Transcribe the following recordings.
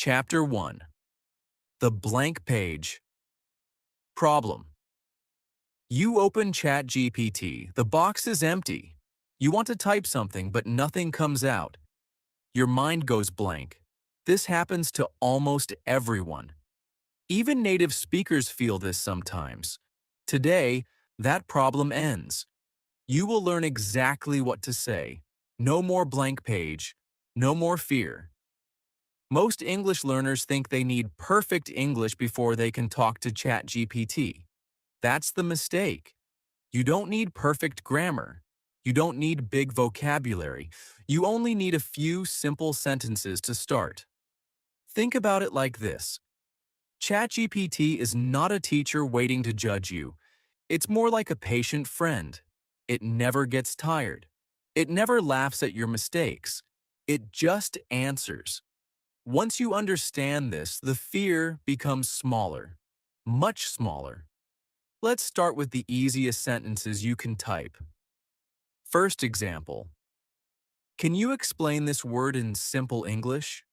Chapter 1. The Blank Page. Problem. You open ChatGPT. The box is empty. You want to type something, but nothing comes out. Your mind goes blank. This happens to almost everyone. Even native speakers feel this sometimes. Today, that problem ends. You will learn exactly what to say. No more blank page. No more fear. Most English learners think they need perfect English before they can talk to ChatGPT. That's the mistake. You don't need perfect grammar. You don't need big vocabulary. You only need a few simple sentences to start. Think about it like this. ChatGPT is not a teacher waiting to judge you. It's more like a patient friend. It never gets tired. It never laughs at your mistakes. It just answers. Once you understand this, the fear becomes smaller, much smaller. Let's start with the easiest sentences you can type. First example. Can you explain this word in simple English?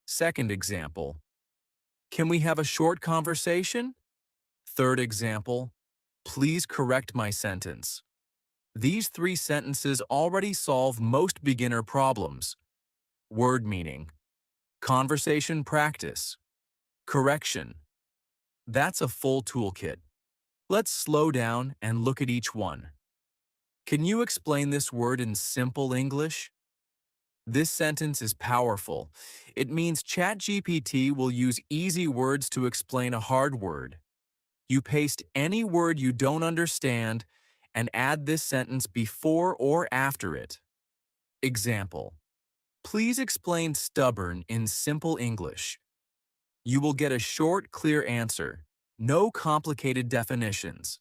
Second example. Can we have a short conversation? Third example. Please correct my sentence. These three sentences already solve most beginner problems. Word meaning. Conversation practice. Correction. That's a full toolkit. Let's slow down and look at each one. Can you explain this word in simple English? This sentence is powerful. It means ChatGPT will use easy words to explain a hard word. You paste any word you don't understand and add this sentence before or after it. Example. Please explain stubborn in simple English. You will get a short, clear answer. No complicated definitions.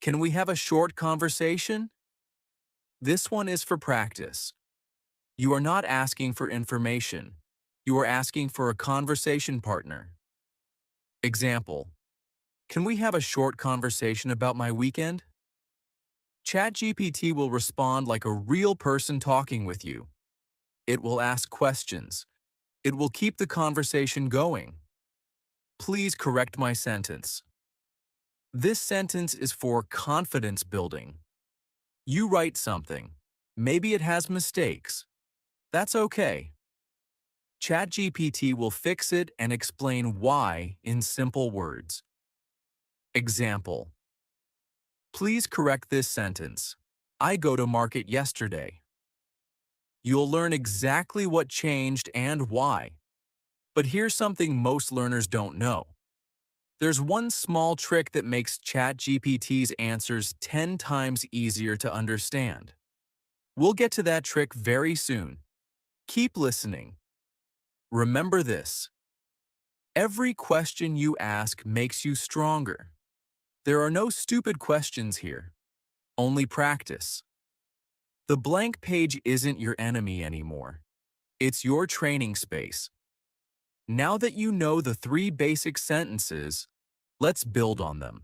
Can we have a short conversation? This one is for practice. You are not asking for information. You are asking for a conversation partner. Example. Can we have a short conversation about my weekend? ChatGPT will respond like a real person talking with you. It will ask questions. It will keep the conversation going. Please correct my sentence. This sentence is for confidence building. You write something. Maybe it has mistakes. That's okay. ChatGPT will fix it and explain why in simple words. Example. Please correct this sentence. I go to market yesterday. You'll learn exactly what changed and why. But here's something most learners don't know. There's one small trick that makes ChatGPT's answers 10 times easier to understand. We'll get to that trick very soon. Keep listening. Remember this. Every question you ask makes you stronger. There are no stupid questions here. Only practice. The blank page isn't your enemy anymore. It's your training space. Now that you know the three basic sentences, let's build on them.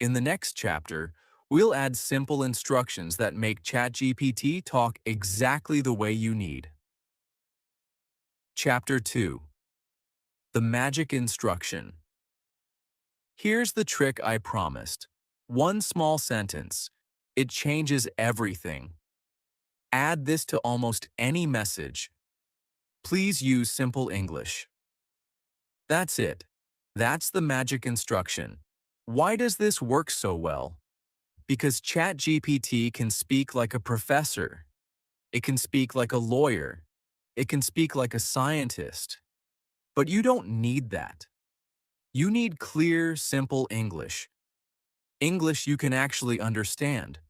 In the next chapter, we'll add simple instructions that make ChatGPT talk exactly the way you need. Chapter 2. The Magic Instruction. Here's the trick I promised. One small sentence. It changes everything. Add this to almost any message. Please use simple English. That's it. That's the magic instruction. Why does this work so well? Because ChatGPT can speak like a professor. It can speak like a lawyer. It can speak like a scientist. But you don't need that. You need clear, simple English. English you can actually understand.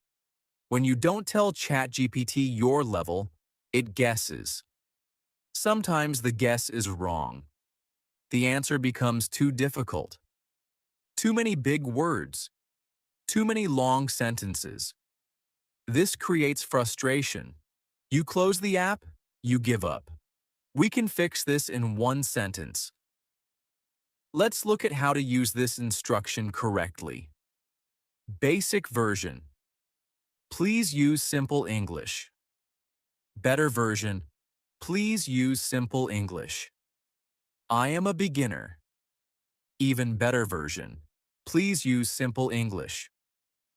When you don't tell ChatGPT your level, it guesses. Sometimes the guess is wrong. The answer becomes too difficult. Too many big words. Too many long sentences. This creates frustration. You close the app, you give up. We can fix this in one sentence. Let's look at how to use this instruction correctly. Basic version. Please use simple English. Better version. Please use simple English. I am a beginner. Even better version. Please use simple English.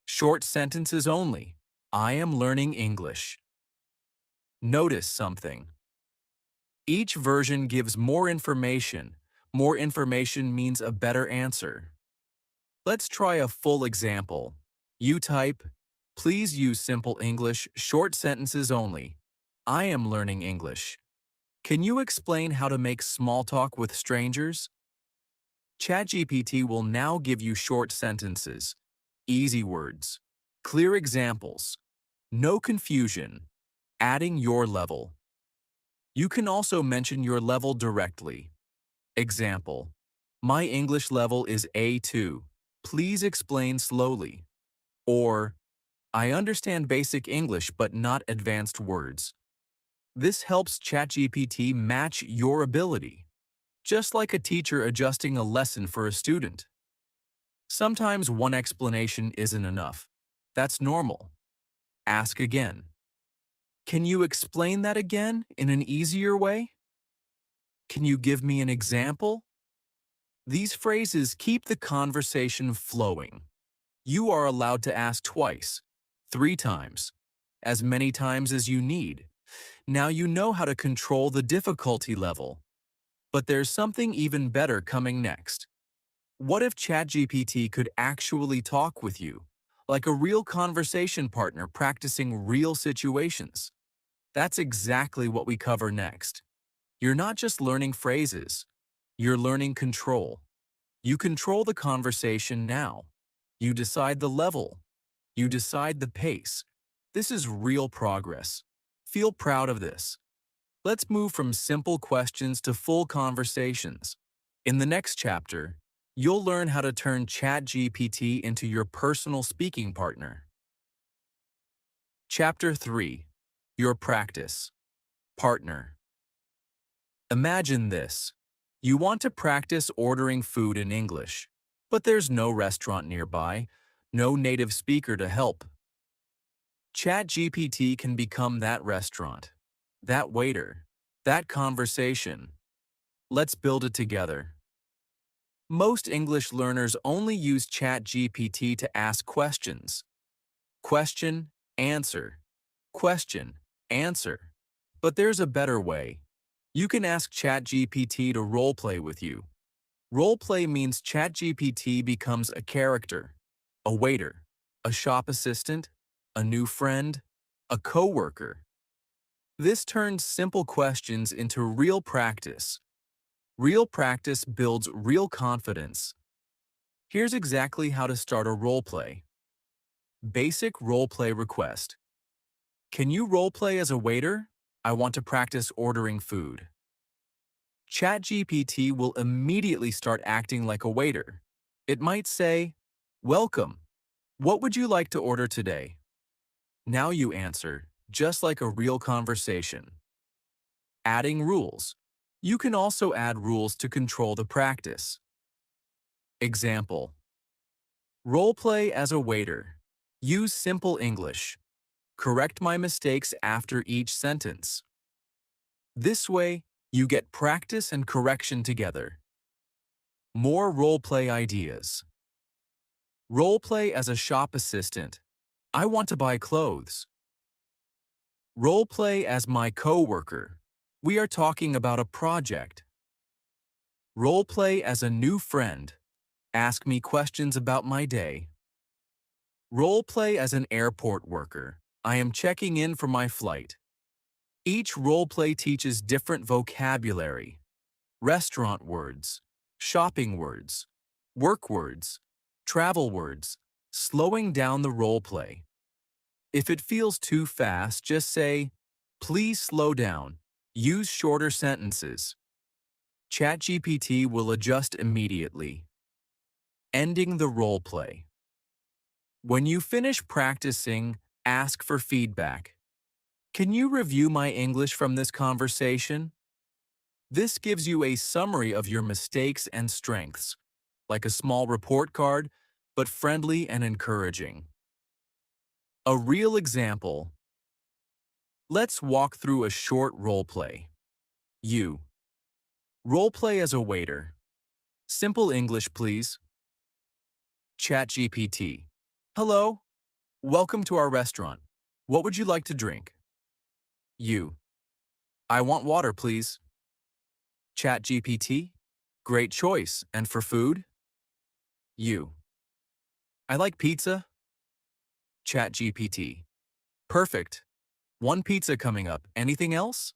Short sentences only. I am learning English. Notice something. Each version gives more information. More information means a better answer. Let's try a full example. You type, please use simple English, short sentences only. I am learning English. Can you explain how to make small talk with strangers? ChatGPT will now give you short sentences, easy words, clear examples, no confusion, adding your level. You can also mention your level directly. Example: my English level is A2. Please explain slowly. Or, I understand basic English but not advanced words. This helps ChatGPT match your ability, just like a teacher adjusting a lesson for a student. Sometimes one explanation isn't enough. That's normal. Ask again. Can you explain that again in an easier way? Can you give me an example? These phrases keep the conversation flowing. You are allowed to ask twice, 3 times, as many times as you need. Now you know how to control the difficulty level. But there's something even better coming next. What if ChatGPT could actually talk with you, like a real conversation partner practicing real situations? That's exactly what we cover next. You're not just learning phrases, you're learning control. You control the conversation now. You decide the level. You decide the pace. This is real progress. Feel proud of this. Let's move from simple questions to full conversations. In the next chapter, you'll learn how to turn ChatGPT into your personal speaking partner. Chapter 3. Your Practice Partner. Imagine this. You want to practice ordering food in English, but there's no restaurant nearby, no native speaker to help. ChatGPT can become that restaurant, that waiter, that conversation. Let's build it together. Most English learners only use ChatGPT to ask questions. Question, answer. Question, answer. But there's a better way. You can ask ChatGPT to roleplay with you. Roleplay means ChatGPT becomes a character, a waiter, a shop assistant, a new friend, a coworker. This turns simple questions into real practice. Real practice builds real confidence. Here's exactly how to start a roleplay. Basic roleplay request. Can you roleplay as a waiter? I want to practice ordering food. ChatGPT will immediately start acting like a waiter. It might say, "Welcome. What would you like to order today?" Now you answer, just like a real conversation. Adding rules. You can also add rules to control the practice. Example: roleplay as a waiter. Use simple English. Correct my mistakes after each sentence. This way, you get practice and correction together. More roleplay ideas. Roleplay as a shop assistant. I want to buy clothes. Roleplay as my coworker. We are talking about a project. Roleplay as a new friend. Ask me questions about my day. Roleplay as an airport worker. I am checking in for my flight. Each roleplay teaches different vocabulary. Restaurant words, shopping words, work words, travel words, slowing down the roleplay. If it feels too fast, just say, "Please slow down." Use shorter sentences. ChatGPT will adjust immediately. Ending the roleplay. When you finish practicing, ask for feedback. Can you review my English from this conversation? This gives you a summary of your mistakes and strengths, like a small report card, but friendly and encouraging. A real example. Let's walk through a short role play. You. Role play as a waiter. Simple English, please. ChatGPT. Hello. Welcome to our restaurant. What would you like to drink? You. I want water, please. ChatGPT. Great choice. And for food? You. I like pizza. ChatGPT. Perfect. One pizza coming up. Anything else?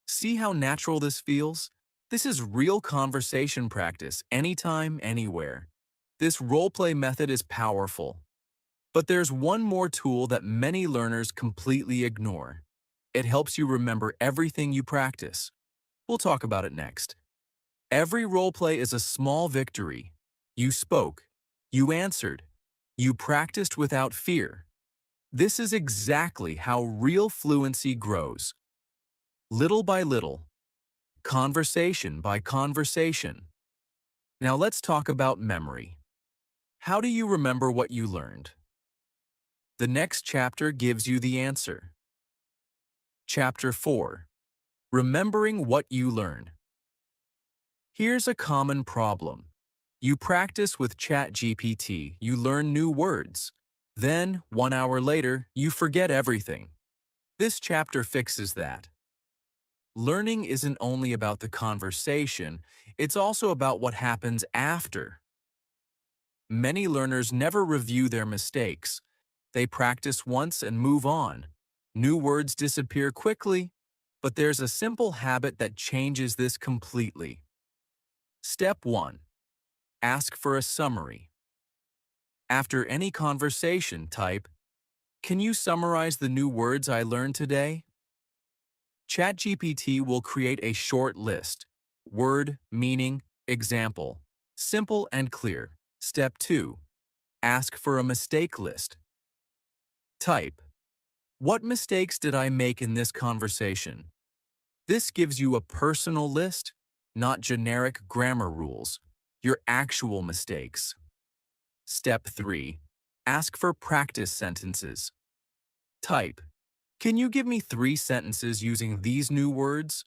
See how natural this feels? This is real conversation practice, anytime, anywhere. This role-play method is powerful. But there's one more tool that many learners completely ignore. It helps you remember everything you practice. We'll talk about it next. Every role-play is a small victory. You spoke. You answered. You practiced without fear. This is exactly how real fluency grows. Little by little, conversation by conversation. Now let's talk about memory. How do you remember what you learned? The next chapter gives you the answer. Chapter 4. Remembering what you learn. Here's a common problem. You practice with ChatGPT, you learn new words. Then, 1 hour later, you forget everything. This chapter fixes that. Learning isn't only about the conversation, it's also about what happens after. Many learners never review their mistakes. They practice once and move on. New words disappear quickly, but there's a simple habit that changes this completely. Step 1. Ask for a summary. After any conversation, type, "Can you summarize the new words I learned today?" ChatGPT will create a short list. Word, meaning, example. Simple and clear. Step 2. Ask for a mistake list. Type, "What mistakes did I make in this conversation?" This gives you a personal list, not generic grammar rules, your actual mistakes. Step 3. Ask for practice sentences. Type, "Can you give me 3 sentences using these new words?"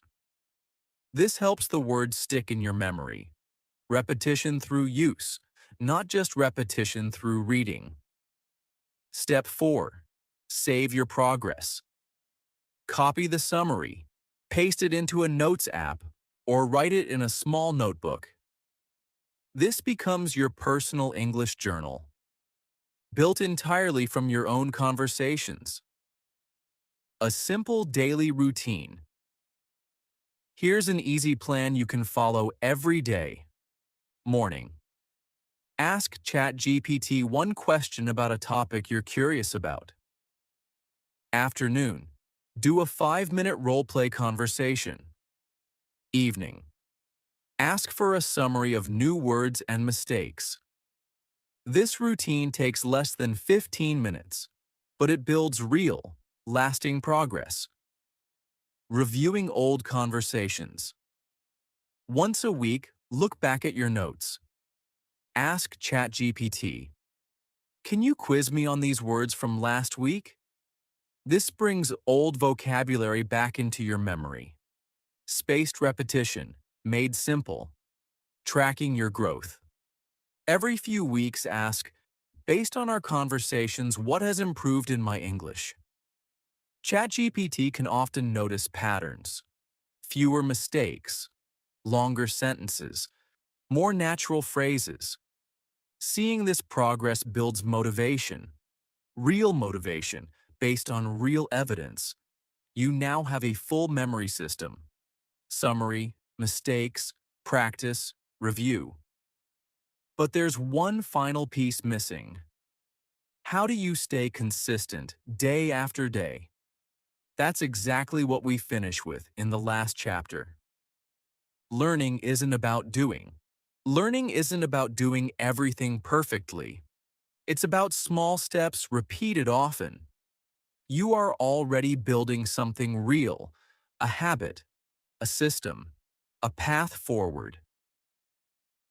This helps the words stick in your memory. Repetition through use, not just repetition through reading. Step 4. Save your progress. Copy the summary, paste it into a notes app, or write it in a small notebook. This becomes your personal English journal, built entirely from your own conversations. A simple daily routine. Here's an easy plan you can follow every day. Morning. Ask ChatGPT one question about a topic you're curious about. Afternoon. Do a 5-minute role-play conversation. Evening. Ask for a summary of new words and mistakes. This routine takes less than 15 minutes, but it builds real, lasting progress. Reviewing old conversations. Once a week, look back at your notes. Ask ChatGPT, "Can you quiz me on these words from last week?" This brings old vocabulary back into your memory. Spaced repetition, made simple. Tracking your growth. Every few weeks ask, "Based on our conversations, what has improved in my English?" ChatGPT can often notice patterns. Fewer mistakes, longer sentences, more natural phrases. Seeing this progress builds motivation, real motivation, based on real evidence. You now have a full memory system. Summary, mistakes, practice, review. But there's one final piece missing. How do you stay consistent day after day? That's exactly what we finish with in the last chapter. Learning isn't about doing. Learning isn't about doing everything perfectly. It's about small steps repeated often. You are already building something real, a habit, a system, a path forward.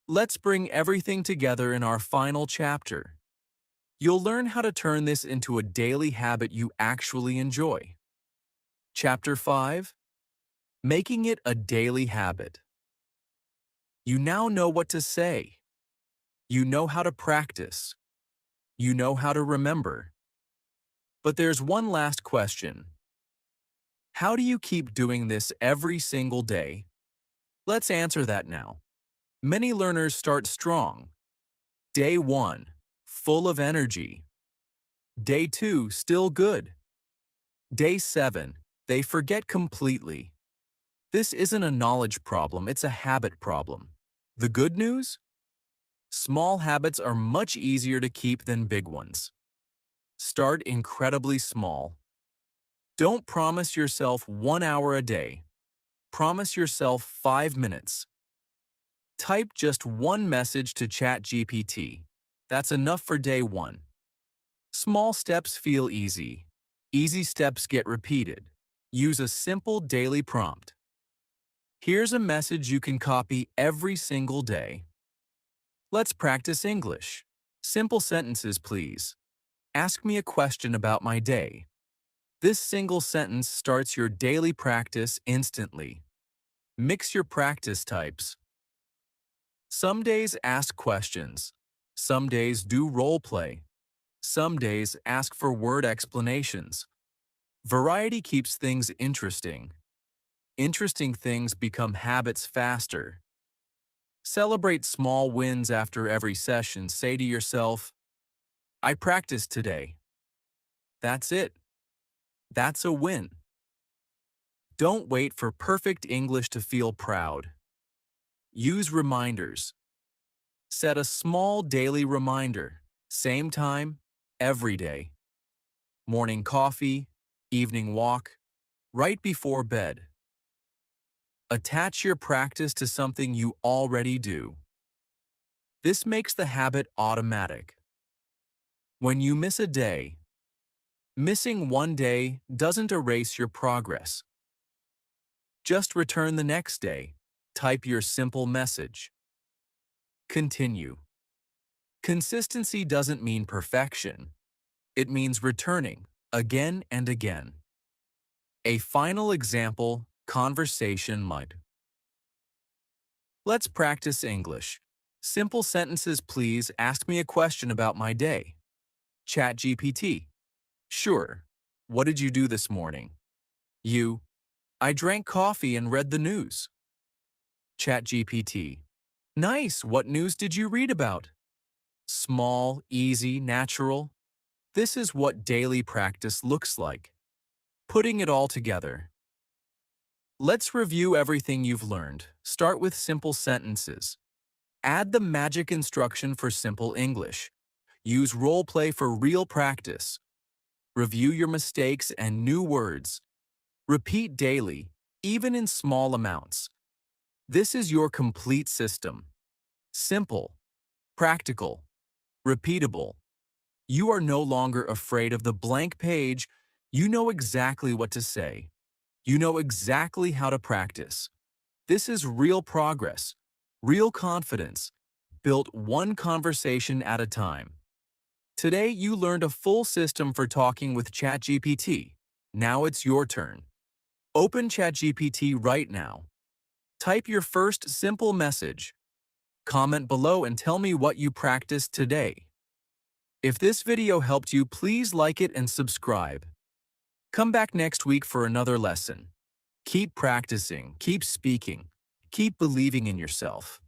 Let's bring everything together in our final chapter. You'll learn how to turn this into a daily habit you actually enjoy. Chapter 5. Making it a daily habit. You now know what to say. You know how to practice. You know how to remember. But there's one last question. How do you keep doing this every single day? Let's answer that now. Many learners start strong. Day 1, full of energy. Day 2, still good. Day 7, they forget completely. This isn't a knowledge problem, it's a habit problem. The good news? Small habits are much easier to keep than big ones. Start incredibly small. Don't promise yourself 1 hour a day. Promise yourself 5 minutes. Type just one message to ChatGPT. That's enough for day 1. Small steps feel easy. Easy steps get repeated. Use a simple daily prompt. Here's a message you can copy every single day. Let's practice English. Simple sentences, please. Ask me a question about my day. This single sentence starts your daily practice instantly. Mix your practice types. Some days ask questions. Some days do role play. Some days ask for word explanations. Variety keeps things interesting. Interesting things become habits faster. Celebrate small wins after every session. Say to yourself, I practiced today. That's it. That's a win. Don't wait for perfect English to feel proud. Use reminders. Set a small daily reminder. Same time, every day. Morning coffee, evening walk, right before bed. Attach your practice to something you already do. This makes the habit automatic. When you miss a day, missing one day doesn't erase your progress. Just return the next day. Type your simple message. Continue. Consistency doesn't mean perfection. It means returning again and again. A final example, conversation might. Let's practice English. Simple sentences, please. Ask me a question about my day. ChatGPT. Sure. What did you do this morning? You. I drank coffee and read the news. ChatGPT. Nice. What news did you read about? Small, easy, natural. This is what daily practice looks like. Putting it all together. Let's review everything you've learned. Start with simple sentences. Add the magic instruction for simple English. Use role play for real practice. Review your mistakes and new words. Repeat daily, even in small amounts. This is your complete system. Simple, practical, repeatable. You are no longer afraid of the blank page. You know exactly what to say. You know exactly how to practice. This is real progress, real confidence, built one conversation at a time. Today, you learned a full system for talking with ChatGPT. Now it's your turn. Open ChatGPT right now. Type your first simple message. Comment below and tell me what you practiced today. If this video helped you, please like it and subscribe. Come back next week for another lesson. Keep practicing, keep speaking, keep believing in yourself.